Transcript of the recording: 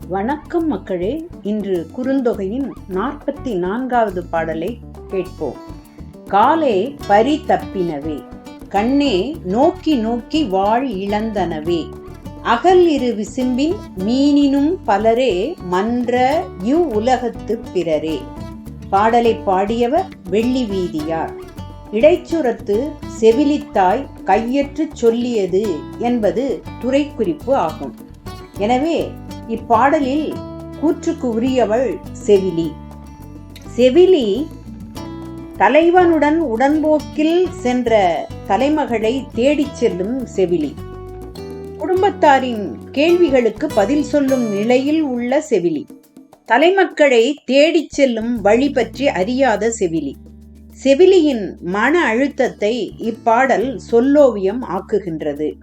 வணக்கம் மக்களே. இன்று குறுந்தொகையின் 44வது பாடலை கேட்போம். காலே பரி தப்பினவே, கண்ணே நோக்கி நோக்கி வாழ் இழந்தனவே, அகல் இரு விசும்பின் மீனினும் பலரே மன்ற இவ் உலகத்துப் பிறரே. பாடலை பாடியவர் வெள்ளி வீதியார். இடைச்சுரத்து செவிலித்தாய் கையற்றுச் சொல்லியது என்பது துறைக்குறிப்பு ஆகும். எனவே இப்பாடலில் கூற்றுக்கு உரியவள் செவிலி. செவிலி தலைவனுடன் உடன்போக்கில் சென்ற தலைமகளை தேடிச் செல்லும் செவிலி. குடும்பத்தாரின் கேள்விகளுக்கு பதில் சொல்லும் நிலையில் உள்ள செவிலி. தலைமக்களை தேடிச் செல்லும் வழி பற்றி அறியாத செவிலி. செவிலியின் மன அழுத்தத்தை இப்பாடல் சொல்லோவியம் ஆக்குகின்றது.